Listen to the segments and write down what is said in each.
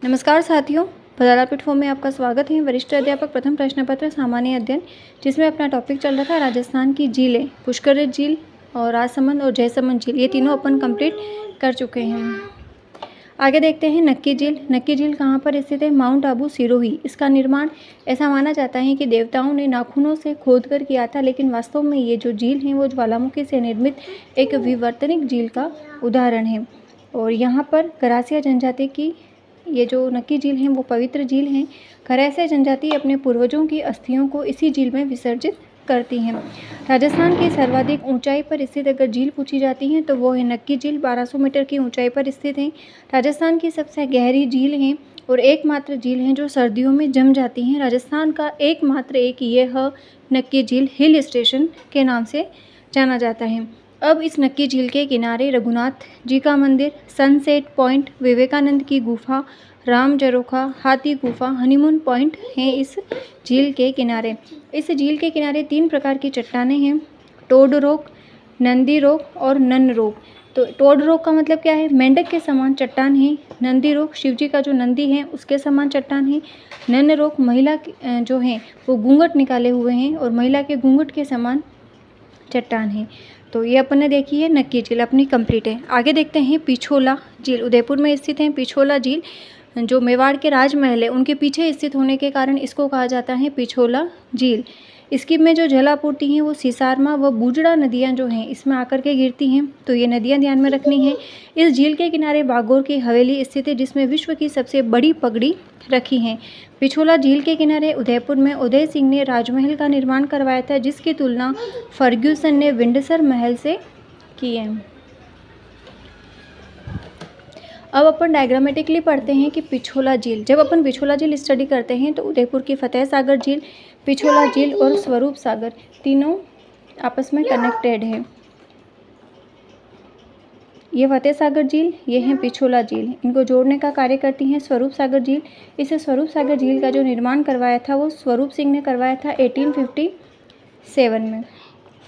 नमस्कार साथियों, बदाला प्लेटफॉर्म में आपका स्वागत है। वरिष्ठ अध्यापक प्रथम प्रश्न पत्र सामान्य अध्ययन, जिसमें अपना टॉपिक चल रहा था राजस्थान की झीलें, पुष्कर झील और राजसमंद और जयसमंद झील, ये तीनों अपन कंप्लीट कर चुके हैं। आगे देखते हैं नक्की झील। नक्की झील कहाँ पर स्थित है? माउंट आबू सिरोही। इसका निर्माण ऐसा माना जाता है कि देवताओं ने नाखूनों से खोदकर किया था, लेकिन वास्तव में ये जो झील है वो ज्वालामुखी से निर्मित एक विवर्तनिक झील का उदाहरण है। और यहाँ पर गरासिया जनजाति की ये जो नक्की झील है वो पवित्र झील है। गरासिया जनजाति अपने पूर्वजों की अस्थियों को इसी झील में विसर्जित करती हैं। राजस्थान की सर्वाधिक ऊंचाई पर स्थित अगर झील पूछी जाती है तो वो है नक्की झील, 1200 मीटर की ऊंचाई पर स्थित है। राजस्थान की सबसे गहरी झील है और एकमात्र झील है जो सर्दियों में जम जाती हैं। राजस्थान का एकमात्र एक यह नक्की झील हिल स्टेशन के नाम से जाना जाता है। अब इस नक्की झील के किनारे रघुनाथ जी का मंदिर, सनसेट पॉइंट, विवेकानंद की गुफा, राम जरोखा, हाथी गुफा, हनीमून पॉइंट हैं इस झील के किनारे। इस झील के किनारे 3 प्रकार की चट्टानें हैं, टोड रॉक, नंदी रॉक और नन रॉक। तो टोड रॉक का मतलब क्या है? मेंढक के समान चट्टान है। नंदी रॉक शिवजी का जो नंदी है उसके समान चट्टान है। नन रॉक महिला जो है वो घूंघट निकाले हुए हैं और महिला के घूंघट के समान चट्टान है। तो ये अपन ने देखी है नक्की झील, अपनी कंप्लीट है। आगे देखते हैं पिछोला झील। उदयपुर में स्थित है पिछोला झील, जो मेवाड़ के राजमहल है उनके पीछे स्थित होने के कारण इसको कहा जाता है पिछोला झील। इसकी में जो जलापूर्ति हैं वो सिसारमा व बूजड़ा नदियाँ जो हैं इसमें आकर के गिरती हैं, तो ये नदियाँ ध्यान में रखनी है। इस झील के किनारे बागोर की हवेली स्थित है, जिसमें विश्व की सबसे बड़ी पगड़ी रखी है। पिछोला झील के किनारे उदयपुर में उदय सिंह ने राजमहल का निर्माण करवाया था, जिसकी तुलना फर्ग्यूसन ने विंडसर महल से की है। अब अपन डायग्रामेटिकली पढ़ते हैं कि पिछोला झील, जब अपन पिछोला झील स्टडी करते हैं तो उदयपुर की फतेह सागर झील, पिछोला झील और स्वरूप सागर तीनों आपस में कनेक्टेड है। ये फतेह सागर झील, ये है पिछोला झील, इनको जोड़ने का कार्य करती हैं स्वरूप सागर झील। इस स्वरूप सागर झील का जो निर्माण करवाया था वो स्वरूप सिंह ने करवाया था 1857 में।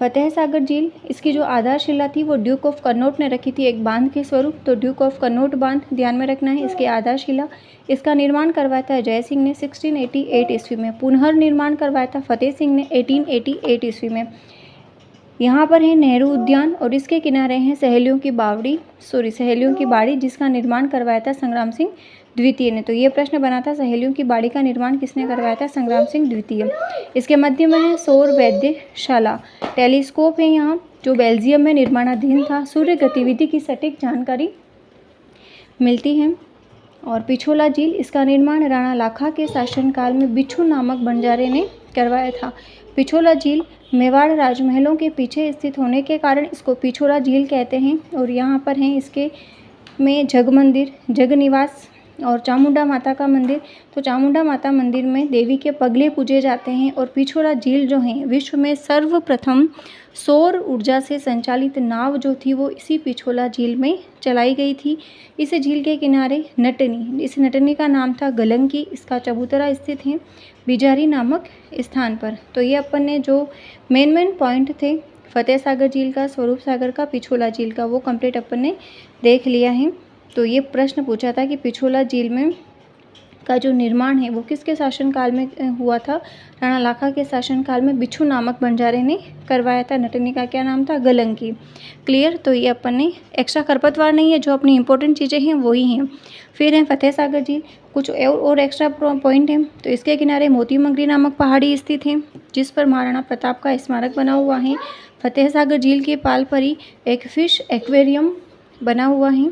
फतेह सागर झील, इसकी जो आधारशिला थी वो ड्यूक ऑफ कन्नौट ने रखी थी एक बांध के स्वरूप, तो ड्यूक ऑफ कन्नौट बांध ध्यान में रखना है इसकी आधारशिला। इसका निर्माण करवाया था जय सिंह ने 1688 ईस्वी में। पुनर्निर्माण करवाया था फतेह सिंह ने 1888 ईस्वी में। यहाँ पर है नेहरू उद्यान और इसके किनारे हैं सहेलियों की बाड़ी, जिसका निर्माण करवाया था संग्राम सिंह द्वितीय ने। तो ये प्रश्न बना था, सहेलियों की बाड़ी का निर्माण किसने करवाया था? संग्राम सिंह द्वितीय। इसके मध्य में है सौर वैद्यशाला, टेलीस्कोप है यहाँ जो बेल्जियम में निर्माणाधीन था। सूर्य गतिविधि की सटीक जानकारी मिलती है। और पिछोला झील, इसका निर्माण राणा लाखा के शासनकाल में बिच्छू नामक बंजारे ने करवाया था। पिछोला झील मेवाड़ राजमहलों के पीछे स्थित होने के कारण इसको पिछोला झील कहते हैं। और यहाँ पर हैं इसके में जग मंदिर, जग निवास और चामुंडा माता का मंदिर। तो चामुंडा माता मंदिर में देवी के पगले पूजे जाते हैं। और पिछोला झील जो है विश्व में सर्वप्रथम सौर ऊर्जा से संचालित नाव जो थी वो इसी पिछोला झील में चलाई गई थी। इस झील के किनारे नटनी, इस नटनी का नाम था गलंकी, इसका चबूतरा स्थित है बिजारी नामक स्थान पर। तो ये अपन ने जो मेन पॉइंट थे फतेह सागर झील का, स्वरूप सागर का, पिछोला झील का, वो कंप्लीट अपन ने देख लिया है। तो ये प्रश्न पूछा था कि पिछोला झील में का जो निर्माण है वो किसके शासनकाल में हुआ था? राणा लाखा के शासनकाल में बिच्छू नामक बंजारे ने करवाया था। नटनी का क्या नाम था? गलंकी। क्लियर? तो ये अपन ने एक्स्ट्रा खरपतवार नहीं है, जो अपनी इंपॉर्टेंट चीज़ें हैं वही हैं। फिर है फतेह सागर झील, कुछ और एक्स्ट्रा पॉइंट हैं। तो इसके किनारे मोती मगरी नामक पहाड़ी स्थित है, जिस पर महाराणा प्रताप का स्मारक बना हुआ है। फतेह सागर झील के पाल पर ही एक फिश एक्वेरियम बना हुआ है।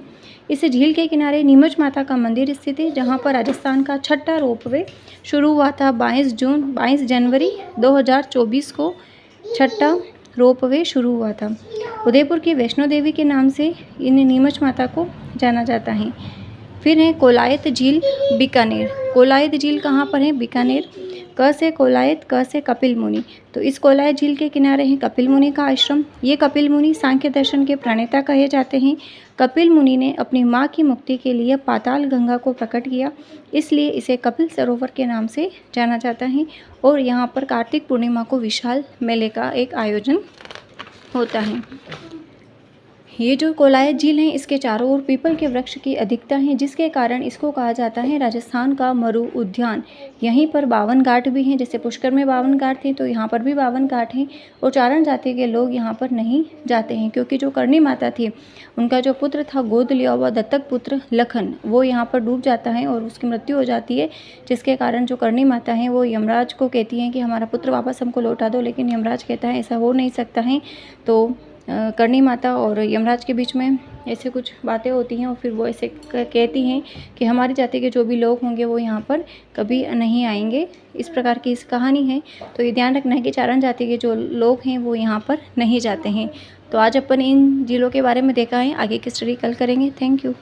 इस झील के किनारे नीमच माता का मंदिर स्थित है, जहां पर राजस्थान का 6ठा रोपवे शुरू हुआ था 22 जनवरी 2024 को 6ठा रोपवे शुरू हुआ था। उदयपुर की वैष्णो देवी के नाम से इन नीमच माता को जाना जाता है। फिर है कोलायत झील, बीकानेर। कोलायत झील कहाँ पर है? बीकानेर। क से कोलायत, क से कपिल मुनि। तो इस कोलायत झील के किनारे है कपिल मुनि का आश्रम। ये कपिल मुनि सांख्य दर्शन के प्रणेता कहे जाते हैं। कपिल मुनि ने अपनी माँ की मुक्ति के लिए पाताल गंगा को प्रकट किया, इसलिए इसे कपिल सरोवर के नाम से जाना जाता है। और यहाँ पर कार्तिक पूर्णिमा को विशाल मेले का एक आयोजन होता है। ये जो कोलायत झील है इसके चारों ओर पीपल के वृक्ष की अधिकता है, जिसके कारण इसको कहा जाता है राजस्थान का मरु उद्यान। यहीं पर 52 घाट भी हैं, जैसे पुष्कर में 52 घाट थे तो यहाँ पर भी 52 घाट हैं। और चारण जाति के लोग यहाँ पर नहीं जाते हैं, क्योंकि जो करणी माता थी उनका जो पुत्र था गोद लिया हुआ दत्तक पुत्र लखन, वो यहाँ पर डूब जाता है और उसकी मृत्यु हो जाती है, जिसके कारण जो करणी माता हैं वो यमराज को कहती हैं कि हमारा पुत्र वापस हमको लौटा दो, लेकिन यमराज कहता है ऐसा हो नहीं सकता है। तो करणी माता और यमराज के बीच में ऐसे कुछ बातें होती हैं और फिर वो ऐसे कहती हैं कि हमारी जाति के जो भी लोग होंगे वो यहाँ पर कभी नहीं आएंगे। इस प्रकार की इस कहानी है। तो ये ध्यान रखना है कि चारण जाति के जो लोग हैं वो यहाँ पर नहीं जाते हैं। तो आज अपन इन जिलों के बारे में देखा है, आगे की स्टडी कल करेंगे। Thank you.